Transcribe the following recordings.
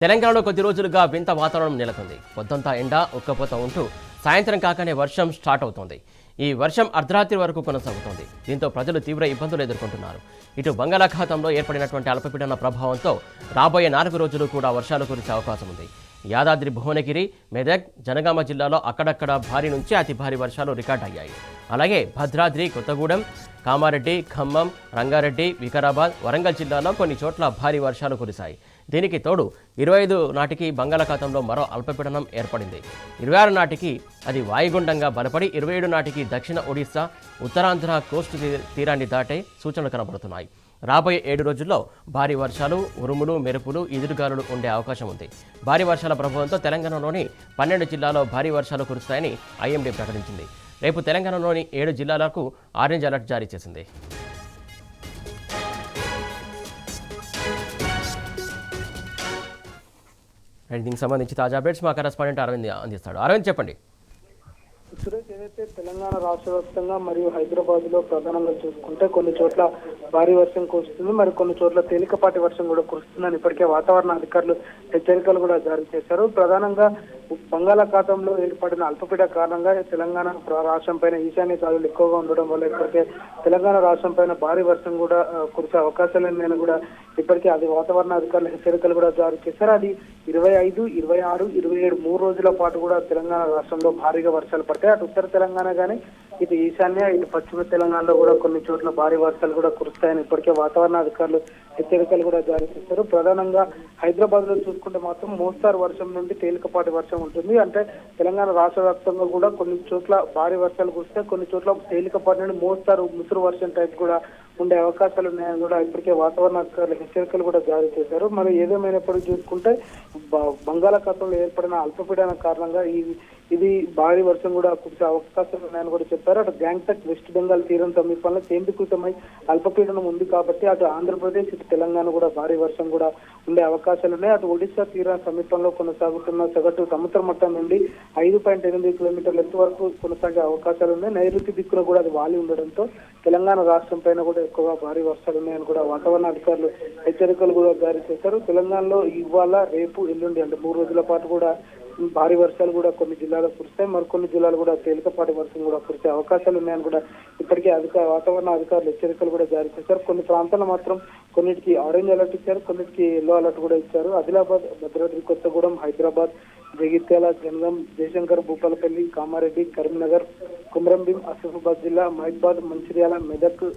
తెలంగాణలో కొద్ది రోజులుగా వింత వాతావరణం నెలకొంది. పొద్దంతా ఎండ, ఉక్కపోత ఉంటూ సాయంత్రం కాగానే వర్షం స్టార్ట్ అవుతోంది. ఈ వర్షం అర్ధరాత్రి వరకు కొనసాగుతోంది. దీంతో ప్రజలు తీవ్ర ఇబ్బందులు ఎదుర్కొంటున్నారు. ఇటు బంగాళాఖాతంలో ఏర్పడినటువంటి అల్పపీడన ప్రభావంతో రాబోయే 4 రోజులు కూడా వర్షాలు కురిసే అవకాశం ఉంది. యాదాద్రి, భువనగిరి, మెదక్, జనగామ జిల్లాలో అక్కడక్కడ భారీ నుంచి అతి భారీ వర్షాలు రికార్డ్ అయ్యాయి. అలాగే భద్రాద్రి, కొత్తగూడెం, కామారెడ్డి, ఖమ్మం, రంగారెడ్డి, వికారాబాద్, వరంగల్ జిల్లాలో కొన్ని చోట్ల భారీ వర్షాలు కురిశాయి. దీనికి తోడు 25 నాటికి బంగాళాఖాతంలో మరో అల్పపీడనం ఏర్పడింది. 26 నాటికి అది వాయుగుండంగా బలపడి 27 నాటికి దక్షిణ ఒడిశా, ఉత్తరాంధ్ర కోస్టు తీరాన్ని దాటే సూచనలు కనబడుతున్నాయి. రాబోయే 7 రోజుల్లో భారీ వర్షాలు, ఉరుములు, మెరుపులు, ఈదురుగాలులు ఉండే అవకాశం ఉంది. భారీ వర్షాల ప్రభావంతో తెలంగాణలోని 12 జిల్లాల్లో భారీ వర్షాలు కురుస్తాయని ఐఎండీ ప్రకటించింది. రేపు తెలంగాణలోని 7 జిల్లాలకు ఆరెంజ్ అలర్ట్ జారీ చేసింది. దీనికి సంబంధించి తాజా అప్డేట్స్ మా కరెస్పాండెంట్ అరవింద్ అందిస్తాడు. అరవింద్, చెప్పండి. సురేష్, ఏదైతే తెలంగాణ రాష్ట్ర వ్యాప్తంగా మరియు హైదరాబాద్ లో ప్రధానంగా చూసుకుంటే కొన్ని చోట్ల భారీ వర్షం కురుస్తుంది, మరి కొన్ని చోట్ల తేలికపాటి వర్షం కూడా కురుస్తుందని ఇప్పటికే వాతావరణ అధికారులు హెచ్చరికలు కూడా జారీ చేశారు. ప్రధానంగా బంగాళాఖాతంలో ఏర్పడిన అల్పపీడ కారణంగా తెలంగాణ రాష్ట్రం పైన ఈశాన్య గాలులు ఎక్కువగా ఉండడం వల్ల ఇప్పటికే తెలంగాణ రాష్ట్రం పైన భారీ వర్షం కూడా కురిసే అవకాశాలు కూడా ఇప్పటికే అది వాతావరణ అధికారులు హెచ్చరికలు కూడా జారీ చేశారు. అది 25, 26, 27 3 రోజుల పాటు కూడా తెలంగాణ రాష్ట్రంలో భారీగా వర్షాలు పడతాయి. అటు ఉత్తర తెలంగాణ కానీ ఇటు ఈశాన్య, ఇటు పశ్చిమ తెలంగాణలో కూడా కొన్ని చోట్ల భారీ వర్షాలు కూడా కురుస్తాయని ఇప్పటికే వాతావరణ అధికారులు హెచ్చరికలు కూడా జారీ చేశారు. ప్రధానంగా హైదరాబాద్ లో చూసుకుంటే మాత్రం మోస్తారు వర్షం నుండి తేలికపాటి వర్షం ఉంటుంది. అంటే తెలంగాణ రాష్ట్ర వ్యాప్తంగా కూడా కొన్ని చోట్ల భారీ వర్షాలు కురిస్తే, కొన్ని చోట్ల తేలికపాటి నుండి మోస్తారు ముసురు వర్షం టైప్ కూడా ఉండే అవకాశాలు ఉన్నాయని కూడా ఇప్పటికే వాతావరణ అధికారులు హెచ్చరికలు కూడా జారీ చేశారు. మరి ఏదేమైనప్పటికీ చూసుకుంటే బంగాళాఖాతంలో ఏర్పడిన అల్పపీడన కారణంగా ఇది భారీ వర్షం కూడా కురిసే అవకాశాలు ఉన్నాయని కూడా చెప్పారు. అటు గ్యాంగ్టక్, వెస్ట్ బెంగాల్ తీరం సమీపంలో కేంద్రీకృతమై అల్పపీడనం ఉంది కాబట్టి అటు ఆంధ్రప్రదేశ్, ఇటు తెలంగాణ కూడా భారీ వర్షం కూడా ఉండే అవకాశాలు ఉన్నాయి. అటు ఒడిశా తీర సమీపంలో కొనసాగుతున్న సగటు సముద్ర మట్టం నుండి 5.8 కిలోమీటర్ల ఎత్తు వరకు కొనసాగే అవకాశాలు ఉన్నాయి. నైరుతి దిక్కున కూడా అది వాలి ఉండడంతో తెలంగాణ రాష్ట్రం పైన కూడా ఎక్కువగా భారీ వర్షాలు ఉన్నాయని కూడా వాతావరణ అధికారులు హెచ్చరికలు కూడా జారీ చేశారు. తెలంగాణలో ఇవాళ, రేపు, ఎల్లుండి అంటే 3 రోజుల పాటు కూడా భారీ వర్షాలు కూడా కొన్ని జిల్లాలో కురుస్తాయి. మరికొన్ని జిల్లాలు కూడా తేలికపాటి వర్షం కూడా కురిసే అవకాశాలు ఉన్నాయని కూడా ఇప్పటికే వాతావరణ అధికారులు హెచ్చరికలు కూడా జారీ చేశారు. కొన్ని ప్రాంతాల్లో మాత్రం కొన్నిటికి ఆరెంజ్ అలర్ట్ ఇచ్చారు, కొన్నిటికి ఎల్లో అలర్ట్ కూడా ఇచ్చారు. ఆదిలాబాద్, భద్రాద్రి కొత్తగూడెం, హైదరాబాద్, జగిత్యాల, జనగాం, జయశంకర్, భూపాలపల్లి, కామారెడ్డి, కరీంనగర్, కుమ్రంభీం, ఆసిఫాబాద్ జిల్లా, మహబూబాద్, మంచిర్యాల, మెదక్,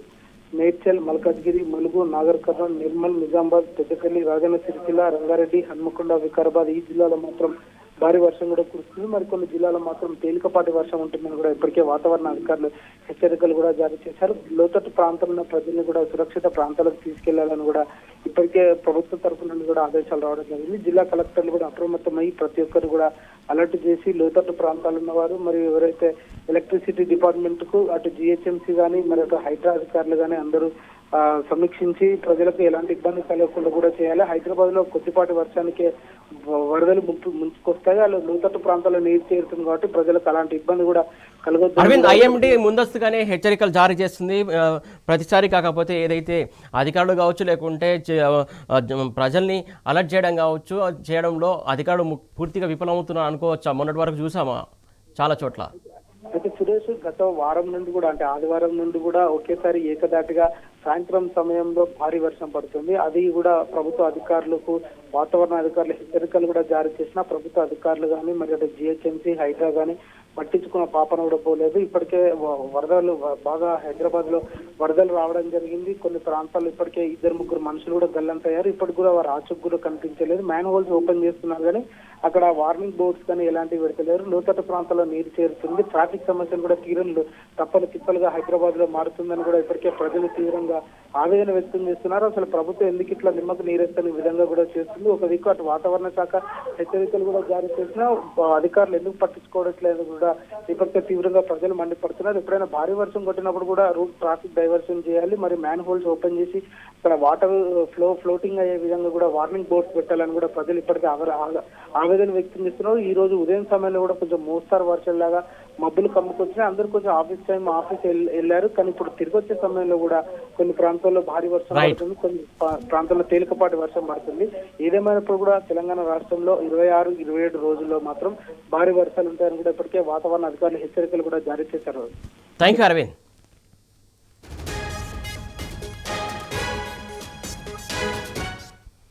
మేడ్చల్, మల్కాజ్గిరి, ములుగు, నాగర్ కర్నూల్, నిర్మల్, నిజామాబాద్, పెద్దపల్లి, రాజన్న సిరిసిల్ల, రంగారెడ్డి, హన్మకొండ, వికారాబాద్ ఈ జిల్లాలో మాత్రం భారీ వర్షం కూడా కురుస్తుంది. మరికొన్ని జిల్లాలో మాత్రం తేలికపాటి వర్షం ఉంటుందని కూడా ఇప్పటికే వాతావరణ అధికారులు హెచ్చరికలు కూడా జారీ చేశారు. లోతట్టు ప్రాంతంలో ఉన్న ప్రజల్ని కూడా సురక్షిత ప్రాంతాలకు తీసుకెళ్లాలని కూడా ఇప్పటికే ప్రభుత్వం తరఫు నుండి కూడా ఆదేశాలు రావడం జరిగింది. జిల్లా కలెక్టర్లు కూడా అప్రమత్తమై ప్రతి ఒక్కరు కూడా అలర్ట్ చేసి లోతట్టు ప్రాంతాలు ఉన్నవారు మరియు ఎవరైతే ఎలక్ట్రిసిటీ డిపార్ట్మెంట్ కు అటు జిహెచ్ఎంసీ కానీ మరి అటు హైడ్రా అధికారులు కానీ అందరూ సమీక్షించి ప్రజలకు ఎలాంటి ఇబ్బంది కలగకుండా కూడా చేయాలి. హైదరాబాద్ లో కొద్దిపాటి వర్షానికే వరదలు ముంచుకొస్తాయి. వాళ్ళు లోతట్టు ప్రాంతాల్లో నీరు చేరుతుంది కాబట్టి ప్రజలకు అలాంటి ఇబ్బంది కూడా కలగొద్దు. అరవింద్, ఐఎండీ ముందస్తుగానే హెచ్చరికలు జారీ చేస్తుంది ప్రతిసారి. కాకపోతే ఏదైతే అధికారులు కావచ్చు, లేకుంటే ప్రజల్ని అలర్ట్ చేయడం కావచ్చు, చేయడంలో అధికారులు పూర్తిగా విఫలమవుతున్నారు అనుకోవచ్చా? మొన్నటి వరకు చూసామా చాలా చోట్ల. అయితే సురేష్, గత వారం నుండి కూడా అంటే ఆదివారం నుండి కూడా ఒకేసారి ఏకదాటిగా సాయంత్రం సమయంలో భారీ వర్షం పడుతుంది. అది కూడా ప్రభుత్వ అధికారులకు వాతావరణ అధికారులు హెచ్చరికలు కూడా జారీ చేసిన ప్రభుత్వ అధికారులు కానీ మరి అటు జిహెచ్ఎంసీ, హైడ్రా కానీ పట్టించుకున్న పాపన కూడా పోలేదు. ఇప్పటికే వరదలు బాగా హైదరాబాద్ లో వరదలు రావడం జరిగింది. కొన్ని ప్రాంతాల్లో ఇప్పటికే 2-3 మనుషులు కూడా గల్లంతయ్యారు. ఇప్పటికి కూడా వారు ఆచూకు కూడా కనిపించలేదు. మ్యాన్ హోల్స్ ఓపెన్ చేస్తున్నారు కానీ అక్కడ వార్నింగ్ బోర్డ్స్ కానీ ఎలాంటివి పెడతలేరు. లోతట్టు ప్రాంతాల్లో నీరు చేరుతుంది. ట్రాఫిక్ సమస్యలు కూడా తీరంలో తప్పలు తిప్పలుగా హైదరాబాద్ లో మారుతుందని కూడా ఇప్పటికే ప్రజలు తీవ్రంగా ఆవేదన వ్యక్తం చేస్తున్నారు. అసలు ప్రభుత్వం ఎందుకు ఇట్లా నిమ్మకు నీరెత్తని విధంగా కూడా చేస్తుంది. ఒక దిక్కు అటు వాతావరణ శాఖ హెచ్చరికలు కూడా జారీ చేసినా అధికారులు ఎందుకు పట్టించుకోవట్లేదు కూడా ఇప్పటికే తీవ్రంగా ప్రజలు మండిపడుతున్నారు. ఎప్పుడైనా భారీ వర్షం కొట్టినప్పుడు కూడా రూట్ ట్రాఫిక్ డైవర్షన్ చేయాలి, మరి మ్యాన్ హోల్స్ ఓపెన్ చేసి ఇక్కడ వాటర్ ఫ్లోటింగ్ అయ్యే విధంగా కూడా వార్నింగ్ బోర్డ్స్ పెట్టాలని కూడా ప్రజలు ఇప్పటికే ఆవేదన వ్యక్తం చేస్తున్నారు. ఈ రోజు ఉదయం సమయంలో కూడా కొంచెం మోస్తారు వర్షం లాగా మబ్బులు కమ్ముకొచ్చినా అందరూ కొంచెం ఆఫీస్ వెళ్ళారు. కానీ ఇప్పుడు తిరిగి వచ్చే సమయంలో కూడా కొన్ని ప్రాంతాల్లో భారీ వర్షం పడుతుంది, కొన్ని ప్రాంతాల్లో తేలికపాటి వర్షం పడుతుంది. ఏదేమైనప్పుడు కూడా తెలంగాణ రాష్ట్రంలో 26, 27 రోజుల్లో మాత్రం భారీ వర్షాలు ఉంటాయని కూడా ఇప్పటికే వాతావరణ అధికారులు హెచ్చరికలు కూడా జారీ చేశారు. Thank you Arvind.